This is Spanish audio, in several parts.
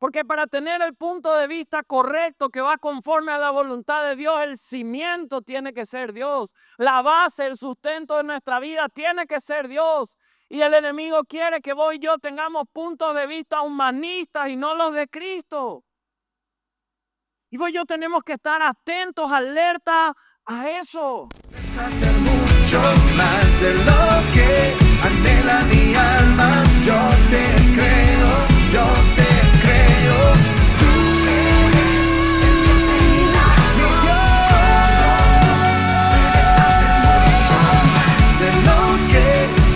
Porque para tener el punto de vista correcto que va conforme a la voluntad de Dios, el cimiento tiene que ser Dios. La base, el sustento de nuestra vida tiene que ser Dios. Y el enemigo quiere que vos y yo tengamos puntos de vista humanistas y no los de Cristo. Y vos y yo tenemos que estar atentos, alerta a eso. Es hacer mucho más de lo que anhela mi alma. Yo te creo, yo te creo. Tú eres el Dios de milagros. Solo puedes hacer mucho más de lo que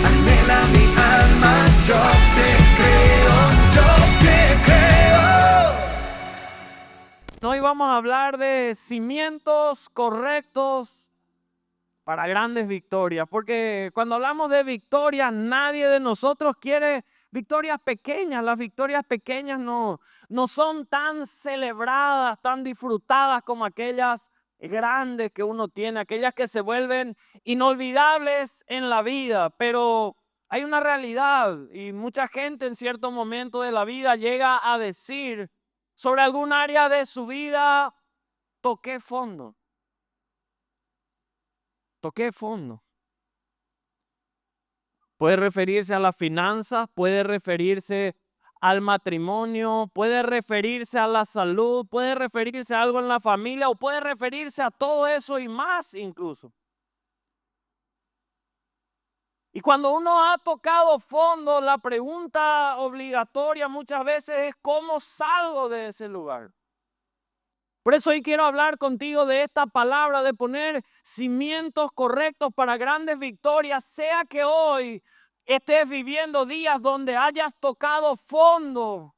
anhela mi alma. Yo te creo, yo te creo. Hoy vamos a hablar de cimientos correctos para grandes victorias, porque cuando hablamos de victorias, nadie de nosotros quiere victorias pequeñas. Las victorias pequeñas no son tan celebradas, tan disfrutadas como aquellas grandes que uno tiene, aquellas que se vuelven inolvidables en la vida. Pero hay una realidad y mucha gente en cierto momento de la vida llega a decir sobre algún área de su vida: toqué fondo. Toqué fondo. Puede referirse a las finanzas, puede referirse al matrimonio, puede referirse a la salud, puede referirse a algo en la familia o puede referirse a todo eso y más incluso. Y cuando uno ha tocado fondo, la pregunta obligatoria muchas veces es: ¿cómo salgo de ese lugar? Por eso hoy quiero hablar contigo de esta palabra de poner cimientos correctos para grandes victorias, sea que hoy estés viviendo días donde hayas tocado fondo.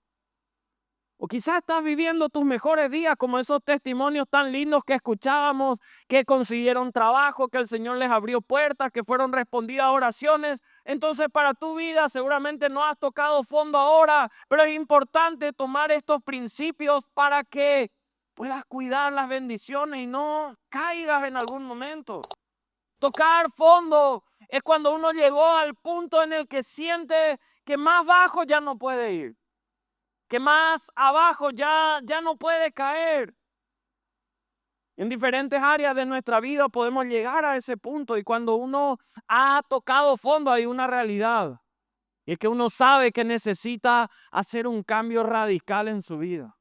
O quizás estás viviendo tus mejores días, como esos testimonios tan lindos que escuchábamos, que consiguieron trabajo, que el Señor les abrió puertas, que fueron respondidas oraciones. Entonces para tu vida seguramente no has tocado fondo ahora, pero es importante tomar estos principios para que puedas cuidar las bendiciones y no caigas en algún momento. Tocar fondo es cuando uno llegó al punto en el que siente que más bajo ya no puede ir, que más abajo ya no puede caer. En diferentes áreas de nuestra vida podemos llegar a ese punto, y cuando uno ha tocado fondo hay una realidad, y es que uno sabe que necesita hacer un cambio radical en su vida.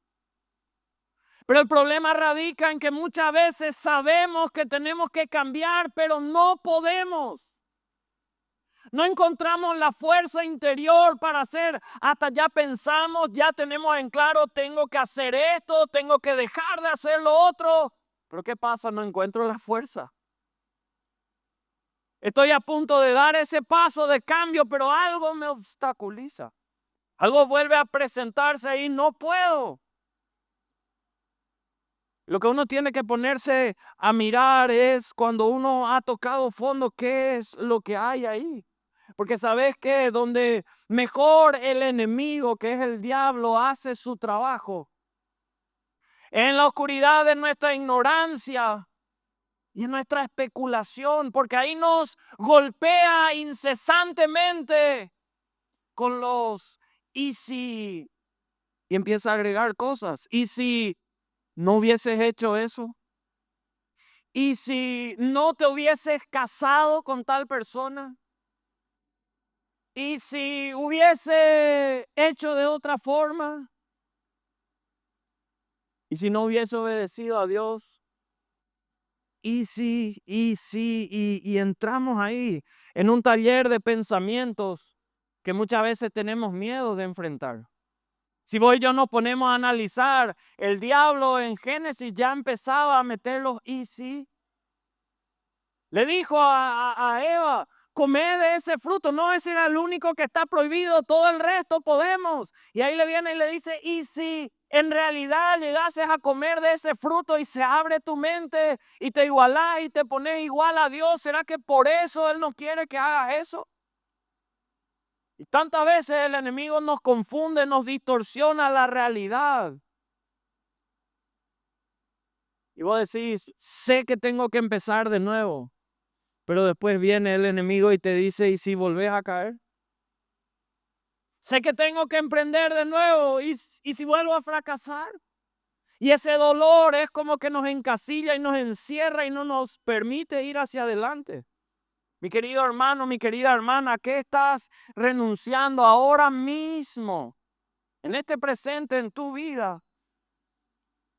Pero el problema radica en que muchas veces sabemos que tenemos que cambiar, pero no podemos. No encontramos la fuerza interior para hacer. Hasta ya pensamos, ya tenemos en claro: tengo que hacer esto, tengo que dejar de hacer lo otro. Pero ¿qué pasa? No encuentro la fuerza. Estoy a punto de dar ese paso de cambio, pero algo me obstaculiza. Algo vuelve a presentarse ahí, no puedo. Lo que uno tiene que ponerse a mirar es, cuando uno ha tocado fondo, ¿qué es lo que hay ahí? Porque ¿sabes qué? Donde mejor el enemigo, que es el diablo, hace su trabajo, en la oscuridad de nuestra ignorancia y en nuestra especulación, porque ahí nos golpea incesantemente con los "y si", y empieza a agregar cosas. ¿Y si no hubieses hecho eso? ¿Y si no te hubieses casado con tal persona? ¿Y si hubiese hecho de otra forma? ¿Y si no hubiese obedecido a Dios? Y entramos ahí en un taller de pensamientos que muchas veces tenemos miedo de enfrentar. Si vos y yo nos ponemos a analizar, el diablo en Génesis ya empezaba a meter los "y si". Le dijo a Eva: comé de ese fruto. No, ese era el único que está prohibido, todo el resto podemos. Y ahí le viene y le dice: ¿y si en realidad llegases a comer de ese fruto y se abre tu mente y te igualás y te pones igual a Dios? ¿Será que por eso Él no quiere que hagas eso? Y tantas veces el enemigo nos confunde, nos distorsiona la realidad. Y vos decís: sé que tengo que empezar de nuevo. Pero después viene el enemigo y te dice: ¿y si volvés a caer? Sé que tengo que emprender de nuevo y si vuelvo a fracasar. Y ese dolor es como que nos encasilla y nos encierra y no nos permite ir hacia adelante. Mi querido hermano, mi querida hermana, ¿a qué estás renunciando ahora mismo, en este presente, en tu vida?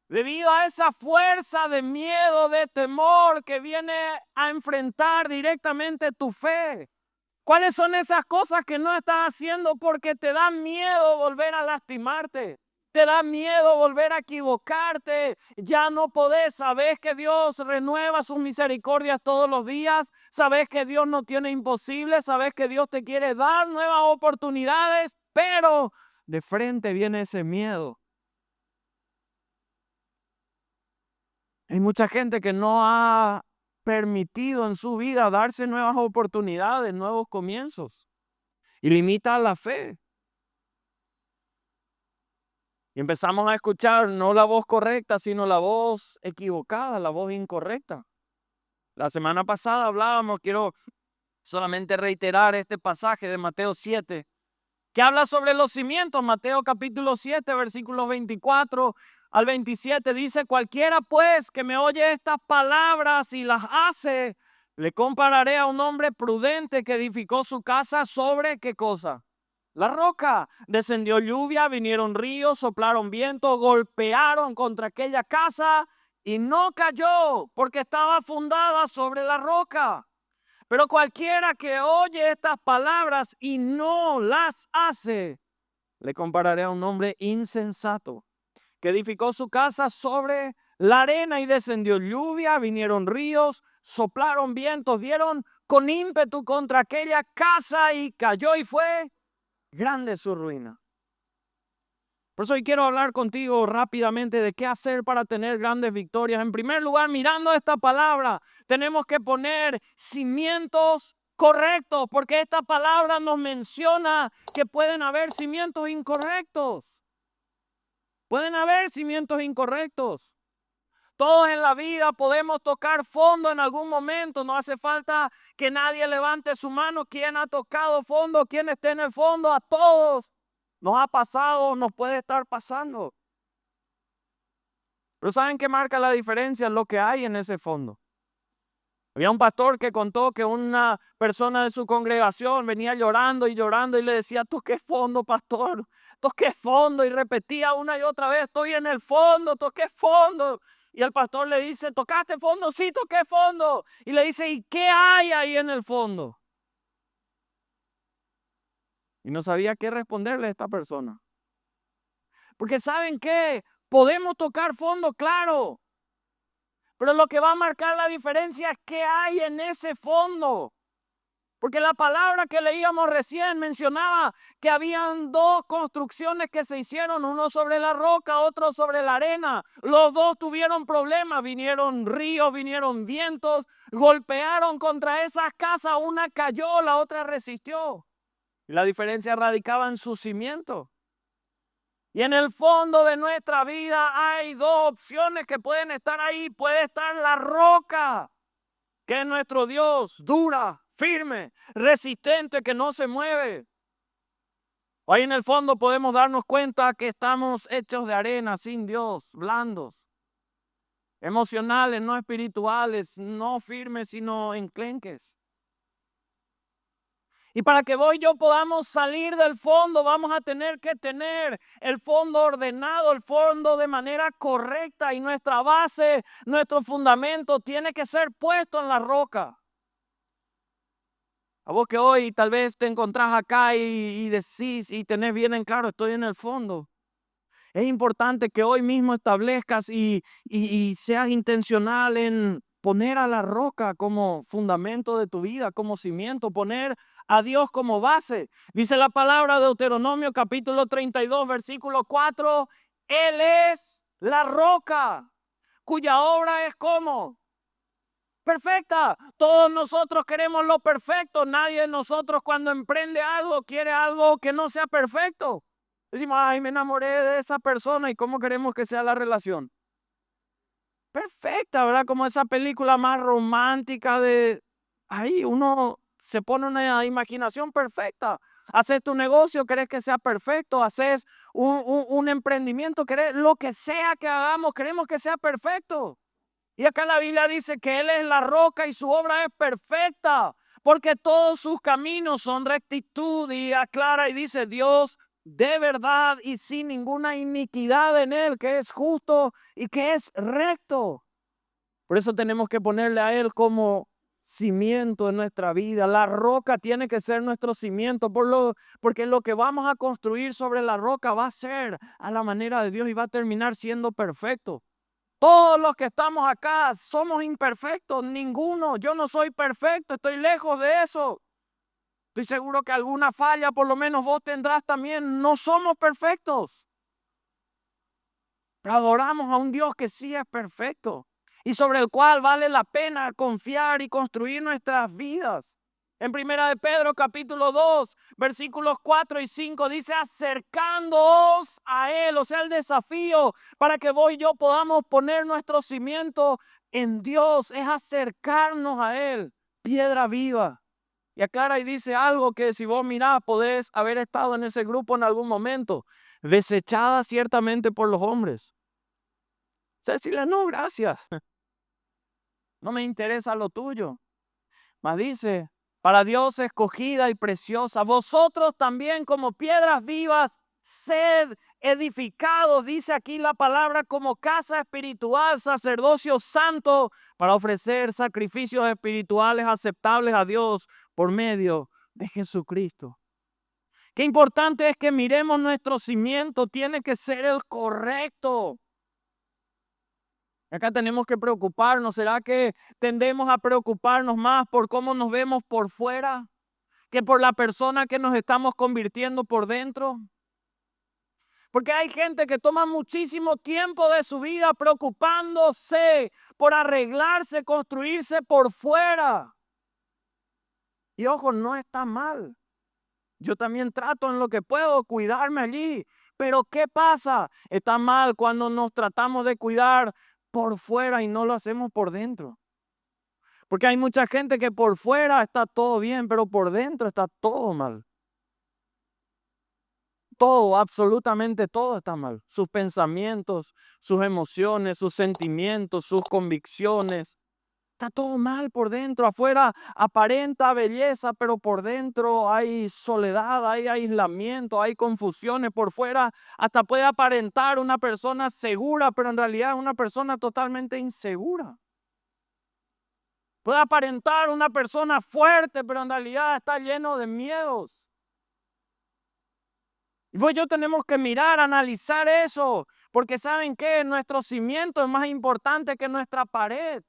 Debido a esa fuerza de miedo, de temor que viene a enfrentar directamente tu fe. ¿Cuáles son esas cosas que no estás haciendo porque te da miedo volver a lastimarte? Te da miedo volver a equivocarte. Ya no podés. Sabés que Dios renueva sus misericordias todos los días. Sabés que Dios no tiene imposible. Sabés que Dios te quiere dar nuevas oportunidades. Pero de frente viene ese miedo. Hay mucha gente que no ha permitido en su vida darse nuevas oportunidades, nuevos comienzos. Y limita la fe. Y empezamos a escuchar no la voz correcta, sino la voz equivocada, la voz incorrecta. La semana pasada hablábamos, quiero solamente reiterar este pasaje de Mateo 7, que habla sobre los cimientos. Mateo capítulo 7, versículos 24 al 27, dice: cualquiera pues que me oye estas palabras y las hace, le compararé a un hombre prudente que edificó su casa sobre ¿qué cosa? La roca. Descendió lluvia, vinieron ríos, soplaron vientos, golpearon contra aquella casa y no cayó porque estaba fundada sobre la roca. Pero cualquiera que oye estas palabras y no las hace, le compararé a un hombre insensato que edificó su casa sobre la arena y descendió lluvia, vinieron ríos, soplaron vientos, dieron con ímpetu contra aquella casa y cayó y fue grande su ruina. Por eso hoy quiero hablar contigo rápidamente de qué hacer para tener grandes victorias. En primer lugar, mirando esta palabra, tenemos que poner cimientos correctos, porque esta palabra nos menciona que pueden haber cimientos incorrectos. Pueden haber cimientos incorrectos. Todos en la vida podemos tocar fondo en algún momento. No hace falta que nadie levante su mano. ¿Quién ha tocado fondo? ¿Quién está en el fondo? A todos nos ha pasado, nos puede estar pasando. Pero ¿saben qué marca la diferencia? Lo que hay en ese fondo. Había un pastor que contó que una persona de su congregación venía llorando y le decía: toqué fondo, pastor, toqué fondo, y repetía una y otra vez: estoy en el fondo, toqué fondo. Y el pastor le dice: ¿tocaste fondo? Sí, toqué fondo. Y le dice: ¿y qué hay ahí en el fondo? Y no sabía qué responderle a esta persona. Porque ¿saben qué? Podemos tocar fondo, claro. Pero lo que va a marcar la diferencia es qué hay en ese fondo. Porque la palabra que leíamos recién mencionaba que habían dos construcciones que se hicieron, uno sobre la roca, otro sobre la arena. Los dos tuvieron problemas, vinieron ríos, vinieron vientos, golpearon contra esas casas, una cayó, la otra resistió. Y la diferencia radicaba en su cimiento. Y en el fondo de nuestra vida hay dos opciones que pueden estar ahí. Puede estar la roca, que es nuestro Dios, dura, firme, resistente, que no se mueve. O ahí en el fondo podemos darnos cuenta que estamos hechos de arena, sin Dios, blandos, emocionales, no espirituales, no firmes, sino enclenques. Y para que vos y yo podamos salir del fondo, vamos a tener que tener el fondo ordenado, el fondo de manera correcta, y nuestra base, nuestro fundamento tiene que ser puesto en la roca. A vos que hoy tal vez te encontrás acá y decís y tenés bien en claro: estoy en el fondo. Es importante que hoy mismo establezcas y seas intencional en poner a la roca como fundamento de tu vida, como cimiento, poner a Dios como base. Dice la palabra de Deuteronomio capítulo 32, versículo 4, Él es la roca, cuya obra es como perfecta. Todos nosotros queremos lo perfecto. Nadie de nosotros cuando emprende algo quiere algo que no sea perfecto. Decimos: ay, me enamoré de esa persona, ¿y cómo queremos que sea la relación? Perfecta, ¿verdad? Como esa película más romántica de... Ahí uno se pone una imaginación perfecta. Haces tu negocio, querés que sea perfecto. Haces un emprendimiento, querés, lo que sea que hagamos, queremos que sea perfecto. Y acá la Biblia dice que Él es la roca y su obra es perfecta, porque todos sus caminos son rectitud. Y aclara y dice: Dios de verdad y sin ninguna iniquidad en Él, que es justo y que es recto. Por eso tenemos que ponerle a Él como cimiento en nuestra vida. La roca tiene que ser nuestro cimiento, porque lo que vamos a construir sobre la roca va a ser a la manera de Dios y va a terminar siendo perfecto. Todos los que estamos acá somos imperfectos, ninguno. Yo no soy perfecto, estoy lejos de eso. Estoy seguro que alguna falla por lo menos vos tendrás también. No somos perfectos. Pero adoramos a un Dios que sí es perfecto y sobre el cual vale la pena confiar y construir nuestras vidas. En Primera de Pedro capítulo 2, versículos 4 y 5 dice: acercándoos a Él, o sea, el desafío para que vos y yo podamos poner nuestro cimiento en Dios es acercarnos a Él, piedra viva. Y aclara y dice algo que si vos mirás podés haber estado en ese grupo en algún momento, desechada ciertamente por los hombres. Cecilia, no, gracias. No me interesa lo tuyo. Mas dice: para Dios escogida y preciosa, vosotros también como piedras vivas, sed edificados, dice aquí la palabra, como casa espiritual, sacerdocio santo, para ofrecer sacrificios espirituales aceptables a Dios por medio de Jesucristo. Qué importante es que miremos nuestro cimiento, tiene que ser el correcto. Acá tenemos que preocuparnos. ¿Será que tendemos a preocuparnos más por cómo nos vemos por fuera que por la persona que nos estamos convirtiendo por dentro? Porque hay gente que toma muchísimo tiempo de su vida preocupándose por arreglarse, construirse por fuera. Y ojo, no está mal. Yo también trato en lo que puedo cuidarme allí. Pero ¿qué pasa? Está mal cuando nos tratamos de cuidar por fuera y no lo hacemos por dentro. Porque hay mucha gente que por fuera está todo bien, pero por dentro está todo mal. Todo, absolutamente todo está mal. Sus pensamientos, sus emociones, sus sentimientos, sus convicciones. Está todo mal por dentro. Afuera aparenta belleza, pero por dentro hay soledad, hay aislamiento, hay confusiones. Por fuera hasta puede aparentar una persona segura, pero en realidad es una persona totalmente insegura. Puede aparentar una persona fuerte, pero en realidad está lleno de miedos. Y vos y yo tenemos que mirar, analizar eso, porque ¿saben qué? Nuestro cimiento es más importante que nuestra pared.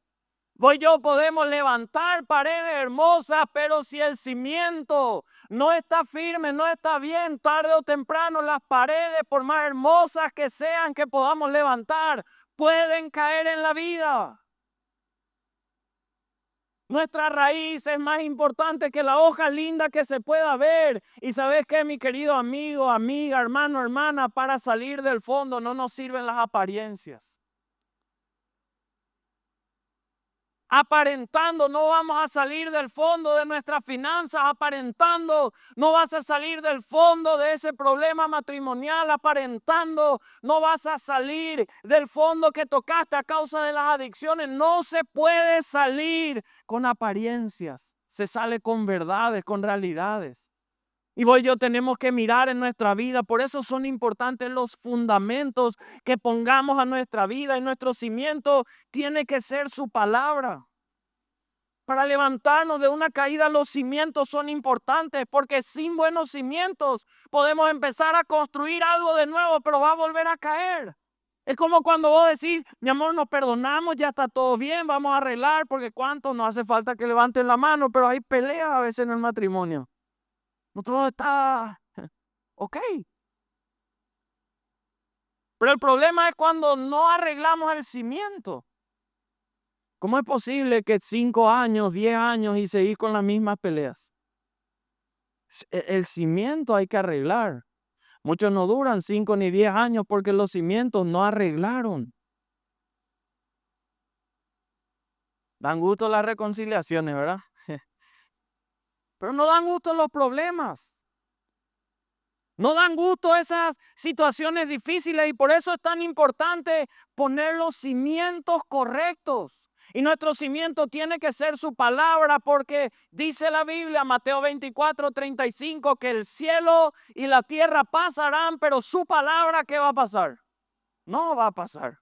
Vos y yo podemos levantar paredes hermosas, pero si el cimiento no está firme, no está bien, tarde o temprano las paredes, por más hermosas que sean que podamos levantar, pueden caer en la vida. Nuestra raíz es más importante que la hoja linda que se pueda ver. Y ¿sabes qué, mi querido amigo, amiga, hermano, hermana? Para salir del fondo no nos sirven las apariencias. Aparentando no vamos a salir del fondo de nuestras finanzas. Aparentando no vas a salir del fondo de ese problema matrimonial. Aparentando no vas a salir del fondo que tocaste a causa de las adicciones. No se puede salir con apariencias. Se sale con verdades, con realidades. Y vos y yo tenemos que mirar en nuestra vida. Por eso son importantes los fundamentos que pongamos a nuestra vida. Y nuestro cimiento tiene que ser su palabra. Para levantarnos de una caída, los cimientos son importantes, porque sin buenos cimientos podemos empezar a construir algo de nuevo, pero va a volver a caer. Es como cuando vos decís: mi amor, nos perdonamos, ya está todo bien, vamos a arreglar, porque cuánto no hace falta que levanten la mano, pero hay peleas a veces en el matrimonio. No todo está ok. Pero el problema es cuando no arreglamos el cimiento. ¿Cómo es posible que 5 años, 10 años y seguir con las mismas peleas? El cimiento hay que arreglar. Muchos no duran 5 ni 10 años porque los cimientos no arreglaron. Dan gusto las reconciliaciones, ¿verdad? Pero no dan gusto los problemas. No dan gusto esas situaciones difíciles y por eso es tan importante poner los cimientos correctos. Y nuestro cimiento tiene que ser su palabra porque dice la Biblia, Mateo 24:35, que el cielo y la tierra pasarán, pero su palabra, ¿qué va a pasar? No va a pasar.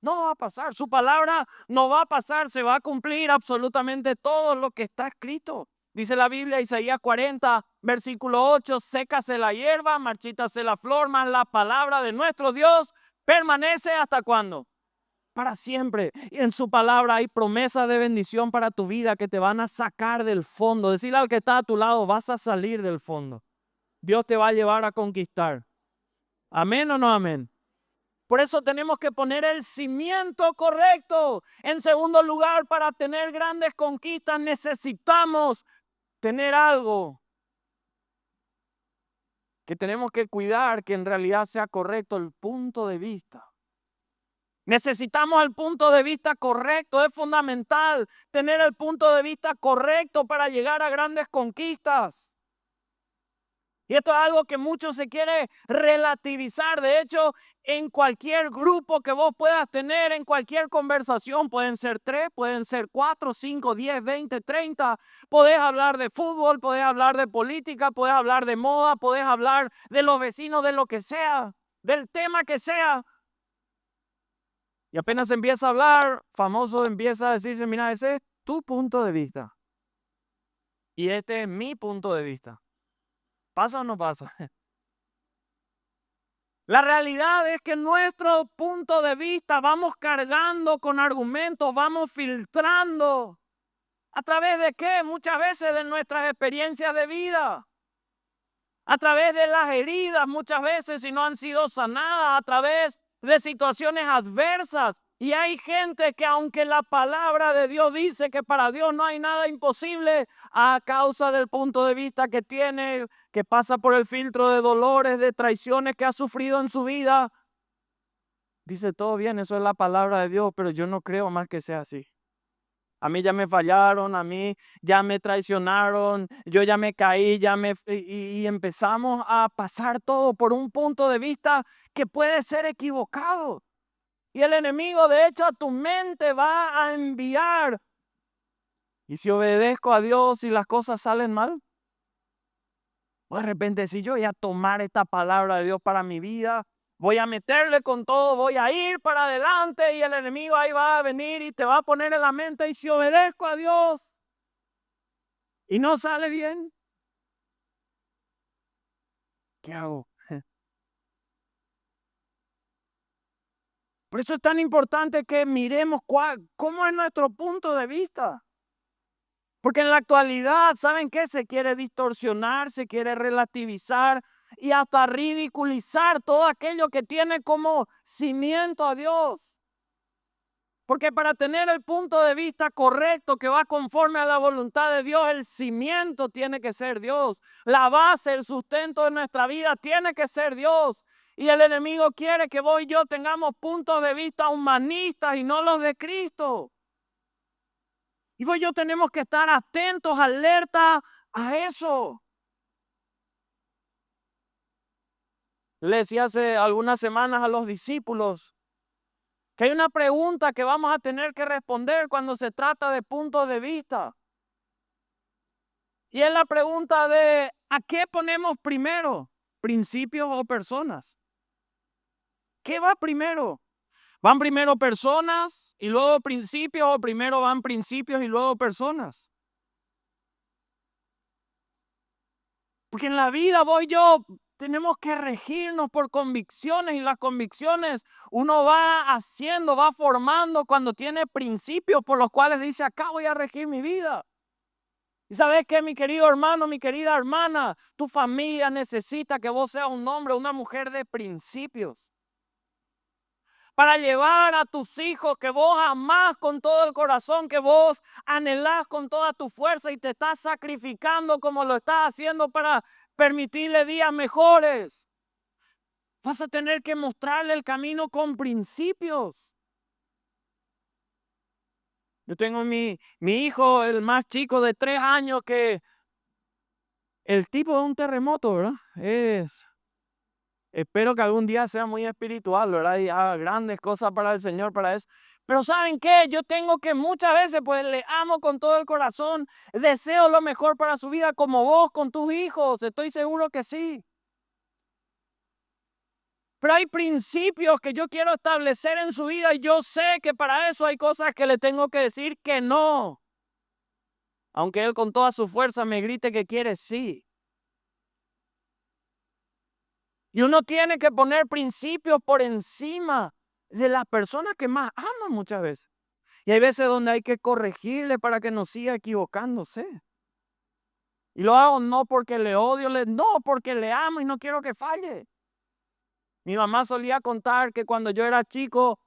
No va a pasar. Su palabra no va a pasar. Se va a cumplir absolutamente todo lo que está escrito. Dice la Biblia, Isaías 40, versículo 8, sécase la hierba, marchítase la flor, mas la palabra de nuestro Dios permanece ¿hasta cuándo? Para siempre. Y en su palabra hay promesas de bendición para tu vida que te van a sacar del fondo. Decirle al que está a tu lado, vas a salir del fondo. Dios te va a llevar a conquistar. ¿Amén o no amén? Por eso tenemos que poner el cimiento correcto. En segundo lugar, para tener grandes conquistas necesitamos tener algo que tenemos que cuidar, que en realidad sea correcto, el punto de vista. Necesitamos el punto de vista correcto, es fundamental tener el punto de vista correcto para llegar a grandes conquistas. Y esto es algo que mucho se quiere relativizar. De hecho, en cualquier grupo que vos puedas tener, en cualquier conversación, pueden ser 3, pueden ser 4, 5, 10, 20, 30. Podés hablar de fútbol, podés hablar de política, podés hablar de moda, podés hablar de los vecinos, de lo que sea, del tema que sea. Y apenas empieza a hablar, famoso empieza a decirse, mira, ese es tu punto de vista. Y este es mi punto de vista. ¿Pasa o no pasa? La realidad es que nuestro punto de vista vamos cargando con argumentos, vamos filtrando. ¿A través de qué? Muchas veces de nuestras experiencias de vida. A través de las heridas, muchas veces si no han sido sanadas, a través de situaciones adversas. Y hay gente que aunque la palabra de Dios dice que para Dios no hay nada imposible, a causa del punto de vista que tiene, que pasa por el filtro de dolores, de traiciones que ha sufrido en su vida, dice todo bien, eso es la palabra de Dios, pero yo no creo más que sea así. A mí ya me fallaron, a mí ya me traicionaron, yo ya me caí, y empezamos a pasar todo por un punto de vista que puede ser equivocado. Y el enemigo, de hecho, a tu mente va a enviar. Y si obedezco a Dios y las cosas salen mal, o de repente si yo voy a tomar esta palabra de Dios para mi vida, voy a meterle con todo, voy a ir para adelante y el enemigo ahí va a venir y te va a poner en la mente, y si obedezco a Dios y no sale bien, ¿qué hago? Por eso es tan importante que miremos cómo es nuestro punto de vista. Porque en la actualidad, ¿saben qué? Se quiere distorsionar, se quiere relativizar y hasta ridiculizar todo aquello que tiene como cimiento a Dios. Porque para tener el punto de vista correcto que va conforme a la voluntad de Dios, el cimiento tiene que ser Dios. La base, el sustento de nuestra vida tiene que ser Dios. Y el enemigo quiere que vos y yo tengamos puntos de vista humanistas y no los de Cristo. Y vos y yo tenemos que estar atentos, alerta a eso. Le decía hace algunas semanas a los discípulos que hay una pregunta que vamos a tener que responder cuando se trata de puntos de vista. Y es la pregunta de ¿a qué ponemos primero? ¿Principios o personas? ¿Qué va primero? ¿Van primero personas y luego principios o primero van principios y luego personas? Porque en la vida vos y yo tenemos que regirnos por convicciones y las convicciones uno va haciendo, va formando cuando tiene principios por los cuales dice acá voy a regir mi vida. Y sabes qué, mi querido hermano, mi querida hermana, tu familia necesita que vos seas un hombre o una mujer de principios. Para llevar a tus hijos que vos amás con todo el corazón, que vos anhelás con toda tu fuerza y te estás sacrificando como lo estás haciendo para permitirle días mejores. Vas a tener que mostrarle el camino con principios. Yo tengo mi hijo, el más chico de 3 años, que el tipo de un terremoto, ¿verdad? Espero que algún día sea muy espiritual, ¿verdad? Y haga grandes cosas para el Señor, para eso. Pero ¿saben qué? Yo tengo que muchas veces, pues le amo con todo el corazón, deseo lo mejor para su vida, como vos con tus hijos, estoy seguro que sí. Pero hay principios que yo quiero establecer en su vida y yo sé que para eso hay cosas que le tengo que decir que no. Aunque él con toda su fuerza me grite que quiere sí. Y uno tiene que poner principios por encima de las personas que más aman muchas veces. Y hay veces donde hay que corregirle para que no siga equivocándose. Y lo hago no porque le odio, no, porque le amo y no quiero que falle. Mi mamá solía contar que cuando yo era chico,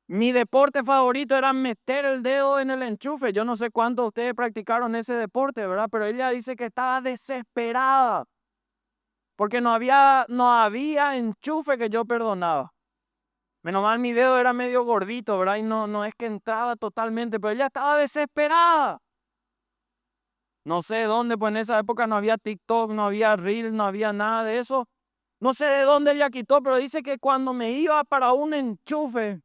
mi deporte favorito era meter el dedo en el enchufe. Yo no sé cuántos de ustedes practicaron ese deporte, ¿verdad? Pero ella dice que estaba desesperada porque no había enchufe que yo perdonaba. Menos mal mi dedo era medio gordito, ¿verdad? Y no es que entraba totalmente, pero ella estaba desesperada. No sé dónde, pues en esa época no había TikTok, no había Reels, no había nada de eso. No sé de dónde ella quitó, pero dice que cuando me iba para un enchufe,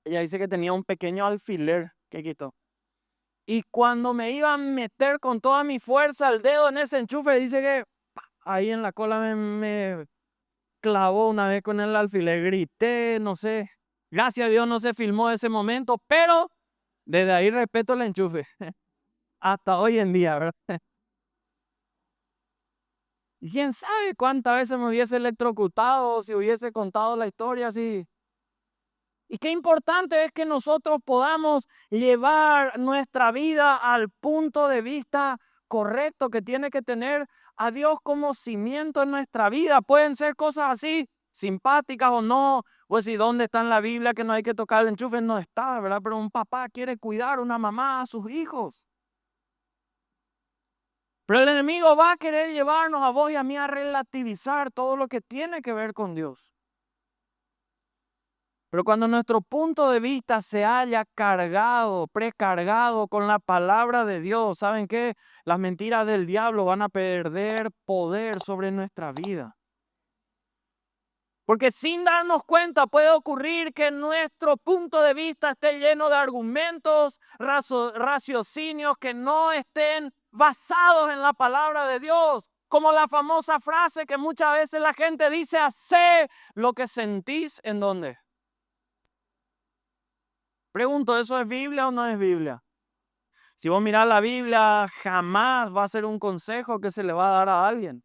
ella dice que tenía un pequeño alfiler que quitó. Y cuando me iba a meter con toda mi fuerza el dedo en ese enchufe, dice que ahí en la cola me clavó una vez con el alfiler. Grité, no sé. Gracias a Dios no se filmó ese momento, pero desde ahí respeto el enchufe. Hasta hoy en día, ¿verdad? Y quién sabe cuántas veces me hubiese electrocutado si hubiese contado la historia así. Y qué importante es que nosotros podamos llevar nuestra vida al punto de vista correcto que tiene que tener a Dios como cimiento en nuestra vida. Pueden ser cosas así, simpáticas o no. Pues si dónde está en la Biblia que no hay que tocar el enchufe, no está, ¿verdad? Pero un papá quiere cuidar, una mamá a sus hijos. Pero el enemigo va a querer llevarnos a vos y a mí a relativizar todo lo que tiene que ver con Dios. Pero cuando nuestro punto de vista se haya cargado, precargado con la palabra de Dios, ¿saben qué? Las mentiras del diablo van a perder poder sobre nuestra vida. Porque sin darnos cuenta puede ocurrir que nuestro punto de vista esté lleno de argumentos, raciocinios que no estén basados en la palabra de Dios. Como la famosa frase que muchas veces la gente dice, hacé lo que sentís en dónde. Pregunto, ¿eso es Biblia o no es Biblia? Si vos mirás la Biblia, jamás va a ser un consejo que se le va a dar a alguien.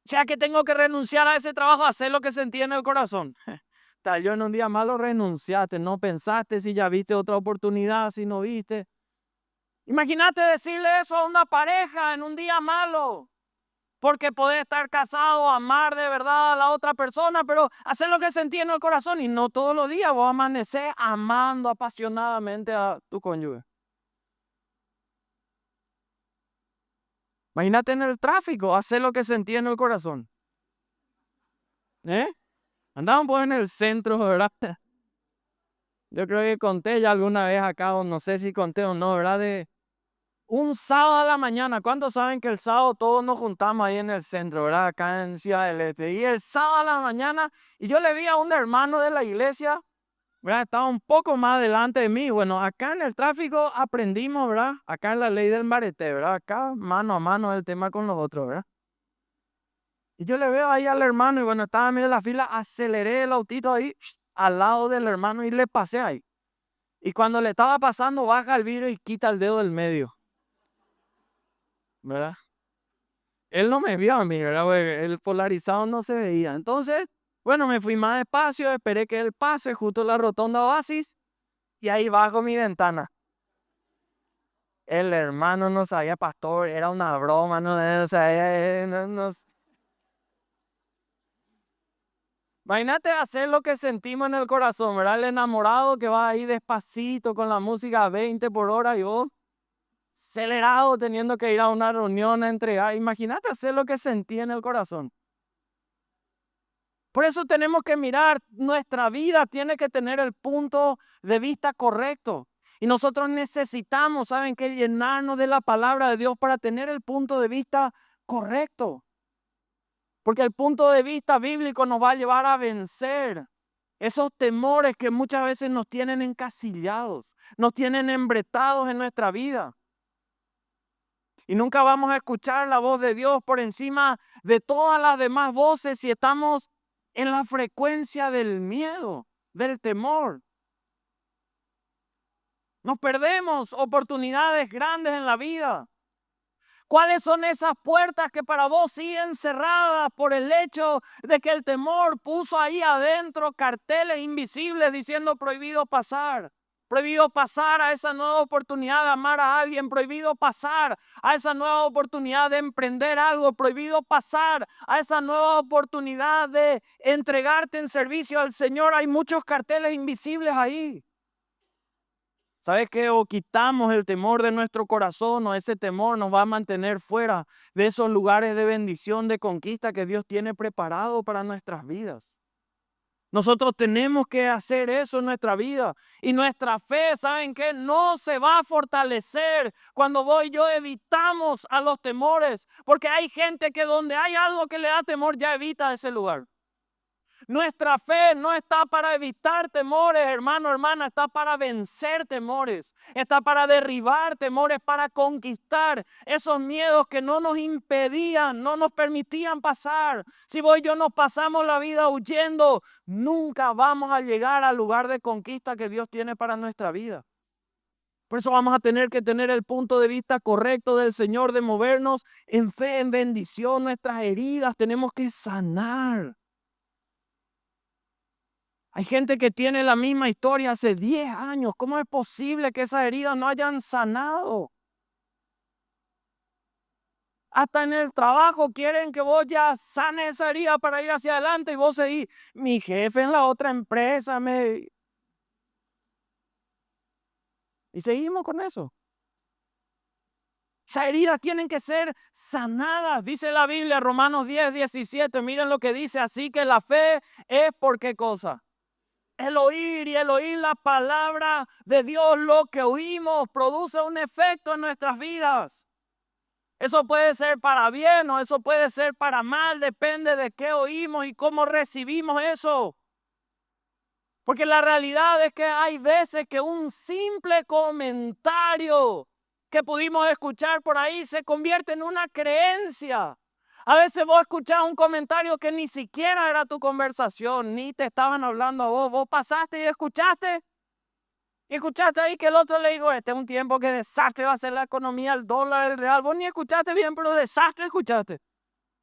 O sea que tengo que renunciar a ese trabajo, hacer lo que sentí en el corazón. Tal, yo en un día malo renunciaste, no pensaste si ya viste otra oportunidad, si no viste. Imagínate decirle eso a una pareja en un día malo. Porque podés estar casado, amar de verdad a la otra persona, pero hacer lo que sentí en el corazón y no todos los días vos amanecer amando apasionadamente a tu cónyuge. Imagínate en el tráfico, hacer lo que sentí en el corazón. ¿Eh? Andaban pues en el centro, ¿verdad? Yo creo que conté ya alguna vez acá, o no sé si conté o no, ¿verdad? De un sábado a la mañana. ¿Cuántos saben que el sábado todos nos juntamos ahí en el centro, ¿verdad? Acá en Ciudad del Este. Y el sábado a la mañana, y yo le vi a un hermano de la iglesia, ¿verdad? Estaba un poco más adelante de mí. Bueno, acá en el tráfico aprendimos, ¿verdad? Acá en la ley del mbarete, ¿verdad? Acá mano a mano el tema con los otros, ¿verdad? Y yo le veo ahí al hermano y bueno, estaba en medio de la fila, aceleré el autito ahí al lado del hermano y le pasé ahí. Y cuando le estaba pasando, baja el vidrio y quita el dedo del medio, ¿verdad? Él no me vio a mí, ¿verdad? Porque el polarizado no se veía. Entonces, bueno, me fui más despacio, esperé que él pase justo en la rotonda Oasis y ahí bajo mi ventana. El hermano no sabía, pastor, era una broma, no, o sea, imagínate hacer lo que sentimos en el corazón, ¿verdad? El enamorado que va ahí despacito con la música a 20 por hora y vos acelerado teniendo que ir a una reunión a entregar. Imagínate hacer lo que sentí en el corazón. Por eso tenemos que mirar, nuestra vida tiene que tener el punto de vista correcto. Y nosotros necesitamos, ¿saben qué? Llenarnos de la palabra de Dios para tener el punto de vista correcto. Porque el punto de vista bíblico nos va a llevar a vencer esos temores que muchas veces nos tienen encasillados, nos tienen embretados en nuestra vida. Y nunca vamos a escuchar la voz de Dios por encima de todas las demás voces si estamos en la frecuencia del miedo, del temor. Nos perdemos oportunidades grandes en la vida. ¿Cuáles son esas puertas que para vos siguen cerradas por el hecho de que el temor puso ahí adentro carteles invisibles diciendo prohibido pasar? Prohibido pasar a esa nueva oportunidad de amar a alguien, prohibido pasar a esa nueva oportunidad de emprender algo, prohibido pasar a esa nueva oportunidad de entregarte en servicio al Señor. Hay muchos carteles invisibles ahí. ¿Sabes qué? O quitamos el temor de nuestro corazón, o ese temor nos va a mantener fuera de esos lugares de bendición, de conquista que Dios tiene preparado para nuestras vidas. Nosotros tenemos que hacer eso en nuestra vida. Y nuestra fe, ¿saben qué? No se va a fortalecer cuando vos y yo evitamos a los temores. Porque hay gente que donde hay algo que le da temor ya evita ese lugar. Nuestra fe no está para evitar temores, hermano, hermana, está para vencer temores, está para derribar temores, para conquistar esos miedos que no nos impedían, no nos permitían pasar. Si vos y yo nos pasamos la vida huyendo, nunca vamos a llegar al lugar de conquista que Dios tiene para nuestra vida. Por eso vamos a tener que tener el punto de vista correcto del Señor, de movernos en fe, en bendición. Nuestras heridas tenemos que sanar. Hay gente que tiene la misma historia hace 10 años. ¿Cómo es posible que esas heridas no hayan sanado? Hasta en el trabajo quieren que vos ya sanes esa herida para ir hacia adelante y vos seguís. Mi jefe en la otra empresa me... Y seguimos con eso. Esas heridas tienen que ser sanadas. Dice la Biblia, Romanos 10:17. Miren lo que dice. Así que la fe es ¿por qué cosa? El oír, y el oír la palabra de Dios, lo que oímos, produce un efecto en nuestras vidas. Eso puede ser para bien o eso puede ser para mal, depende de qué oímos y cómo recibimos eso. Porque la realidad es que hay veces que un simple comentario que pudimos escuchar por ahí se convierte en una creencia. A veces vos escuchás un comentario que ni siquiera era tu conversación, ni te estaban hablando a vos. Vos pasaste y escuchaste. Y escuchaste ahí que el otro le dijo, este es un tiempo que desastre va a ser la economía, el dólar, el real. Vos ni escuchaste bien, pero desastre escuchaste.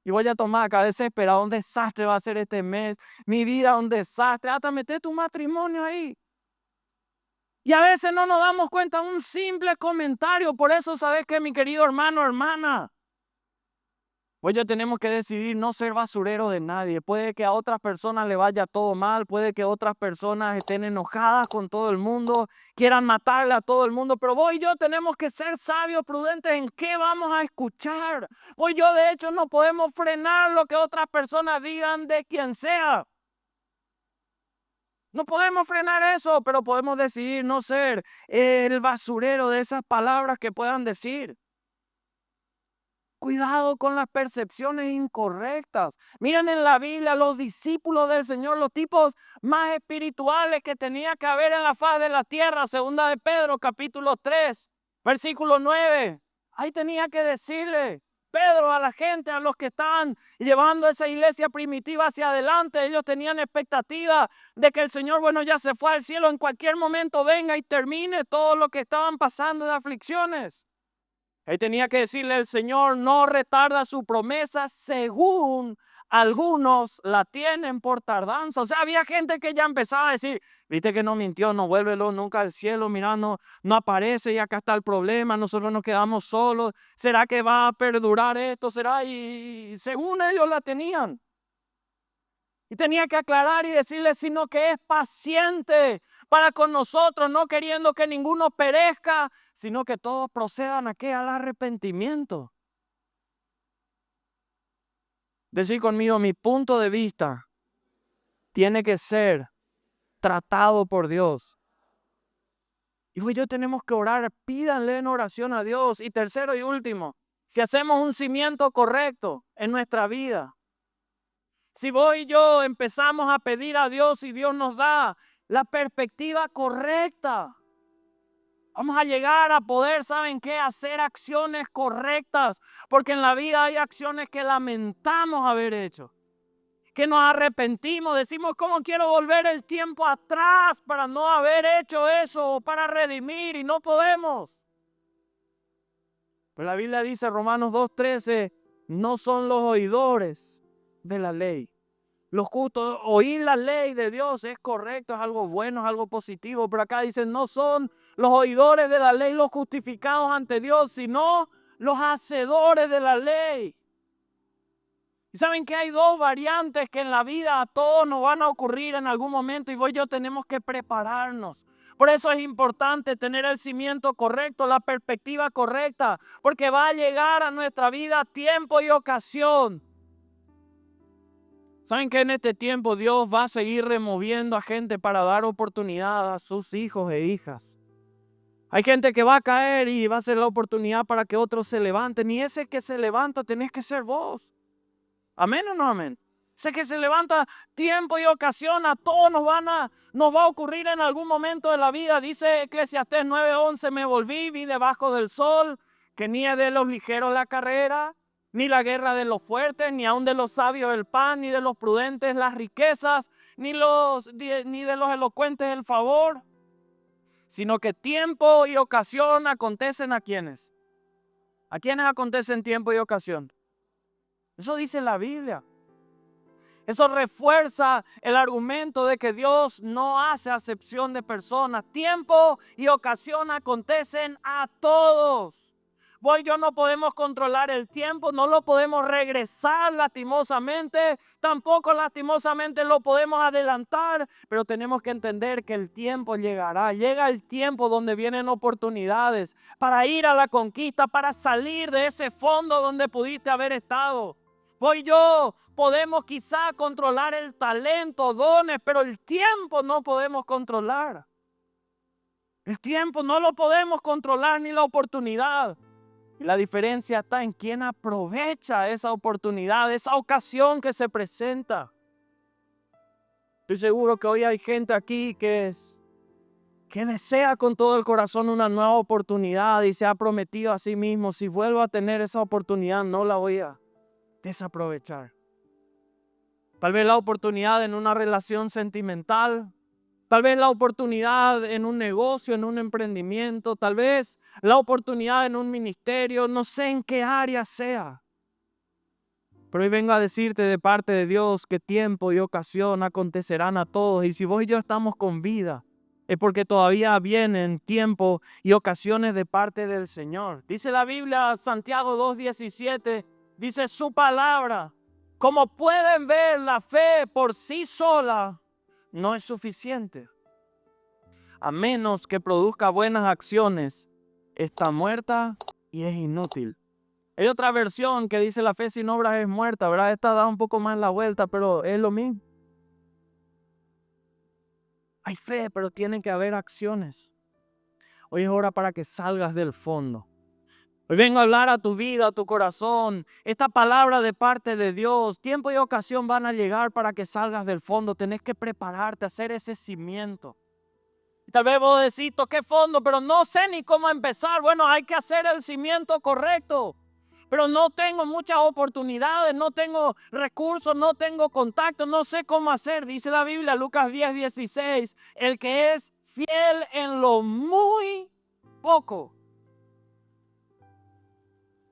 Y voy a tomar acá desesperado, un desastre va a ser este mes. Mi vida un desastre. Hasta meter tu matrimonio ahí. Y a veces no nos damos cuenta de un simple comentario. Por eso, ¿sabes qué, mi querido hermano, hermana? Pues ya tenemos que decidir no ser basurero de nadie. Puede que a otras personas le vaya todo mal, puede que otras personas estén enojadas con todo el mundo, quieran matarle a todo el mundo, pero vos y yo tenemos que ser sabios, prudentes en qué vamos a escuchar. Vos y yo de hecho no podemos frenar lo que otras personas digan de quien sea. No podemos frenar eso, pero podemos decidir no ser el basurero de esas palabras que puedan decir. Cuidado con las percepciones incorrectas. Miren en la Biblia los discípulos del Señor, los tipos más espirituales que tenía que haber en la faz de la tierra. Segunda de Pedro, capítulo 3, versículo 9. Ahí tenía que decirle Pedro a la gente, a los que estaban llevando esa iglesia primitiva hacia adelante. Ellos tenían expectativa de que el Señor, bueno, ya se fue al cielo. En cualquier momento venga y termine todo lo que estaban pasando de aflicciones. Él tenía que decirle, el Señor no retarda su promesa según algunos la tienen por tardanza. O sea, había gente que ya empezaba a decir, viste que no mintió, no vuelve nunca al cielo, mira, no aparece y acá está el problema, nosotros nos quedamos solos. ¿Será que va a perdurar esto? ¿Será? Y según ellos la tenían. Y tenía que aclarar y decirle, sino que es paciente para con nosotros, no queriendo que ninguno perezca, sino que todos procedan a ¿qué? Al arrepentimiento. Decir conmigo, mi punto de vista tiene que ser tratado por Dios. Y vos y yo tenemos que orar, pídanle en oración a Dios. Y tercero y último, si hacemos un cimiento correcto en nuestra vida, si vos y yo empezamos a pedir a Dios y Dios nos da la perspectiva correcta, vamos a llegar a poder, ¿saben qué? Hacer acciones correctas, porque en la vida hay acciones que lamentamos haber hecho, que nos arrepentimos, decimos, ¿cómo quiero volver el tiempo atrás para no haber hecho eso o para redimir? Y no podemos. Pero la Biblia dice, Romanos 2:13, no son los oidores de la ley. Los justos, oír la ley de Dios es correcto, es algo bueno, es algo positivo. Pero acá dicen, no son los oidores de la ley los justificados ante Dios, sino los hacedores de la ley. Y saben que hay dos variantes que en la vida a todos nos van a ocurrir en algún momento y vos y yo tenemos que prepararnos. Por eso es importante tener el cimiento correcto, la perspectiva correcta, porque va a llegar a nuestra vida tiempo y ocasión. ¿Saben que en este tiempo Dios va a seguir removiendo a gente para dar oportunidad a sus hijos e hijas? Hay gente que va a caer y va a ser la oportunidad para que otros se levanten. Y ese que se levanta tenés que ser vos. ¿Amén o no amén? Ese que se levanta tiempo y ocasión a todos nos va a ocurrir en algún momento de la vida. Dice Eclesiastés 9:11, me volví, vi debajo del sol, que ni es de los ligeros la carrera, ni la guerra de los fuertes, ni aun de los sabios el pan, ni de los prudentes las riquezas, ni de los elocuentes el favor, sino que tiempo y ocasión acontecen a quienes. ¿A quiénes acontecen tiempo y ocasión? Eso dice la Biblia. Eso refuerza el argumento de que Dios no hace acepción de personas. Tiempo y ocasión acontecen a todos. Vos y yo no podemos controlar el tiempo, no lo podemos regresar lastimosamente, tampoco lastimosamente lo podemos adelantar, pero tenemos que entender que el tiempo llegará. Llega el tiempo donde vienen oportunidades para ir a la conquista, para salir de ese fondo donde pudiste haber estado. Vos y yo podemos quizá controlar el talento, dones, pero el tiempo no podemos controlar. El tiempo no lo podemos controlar ni la oportunidad. Y la diferencia está en quién aprovecha esa oportunidad, esa ocasión que se presenta. Estoy seguro que hoy hay gente aquí que desea con todo el corazón una nueva oportunidad y se ha prometido a sí mismo, si vuelvo a tener esa oportunidad no la voy a desaprovechar. Tal vez la oportunidad en una relación sentimental, tal vez la oportunidad en un negocio, en un emprendimiento, tal vez la oportunidad en un ministerio, no sé en qué área sea. Pero hoy vengo a decirte de parte de Dios que tiempo y ocasión acontecerán a todos. Y si vos y yo estamos con vida, es porque todavía vienen tiempo y ocasiones de parte del Señor. Dice la Biblia, Santiago 2:17, dice su palabra. Como pueden ver, la fe por sí sola no es suficiente. A menos que produzca buenas acciones, está muerta y es inútil. Hay otra versión que dice la fe sin obras es muerta, ¿verdad? Esta da un poco más la vuelta, pero es lo mismo. Hay fe, pero tienen que haber acciones. Hoy es hora para que salgas del fondo. Hoy vengo a hablar a tu vida, a tu corazón. Esta palabra de parte de Dios, tiempo y ocasión van a llegar para que salgas del fondo. Tenés que prepararte, hacer ese cimiento. Tal vez vos decís, toqué fondo, pero no sé ni cómo empezar. Bueno, hay que hacer el cimiento correcto. Pero no tengo muchas oportunidades, no tengo recursos, no tengo contacto, no sé cómo hacer. Dice la Biblia, Lucas 10:16, el que es fiel en lo muy poco.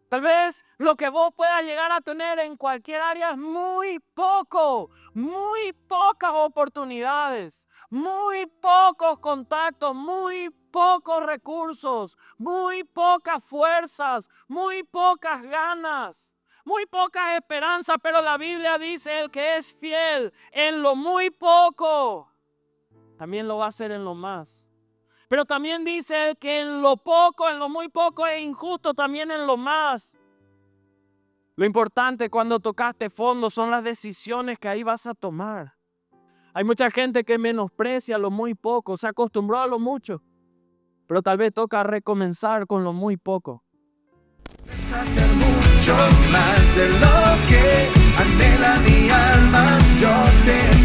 Tal vez lo que vos puedas llegar a tener en cualquier área es muy poco, muy pocas oportunidades, muy pocos contactos, muy pocos recursos, muy pocas fuerzas, muy pocas ganas, muy pocas esperanzas. Pero la Biblia dice, el que es fiel en lo muy poco, también lo va a hacer en lo más. Pero también dice que en lo poco, en lo muy poco es injusto, también en lo más. Lo importante cuando tocaste fondo son las decisiones que ahí vas a tomar. Hay mucha gente que menosprecia lo muy poco, se acostumbró a lo mucho. pero tal vez toca recomenzar con lo muy poco. Es hacer mucho más de lo que anhela mi alma. Yo te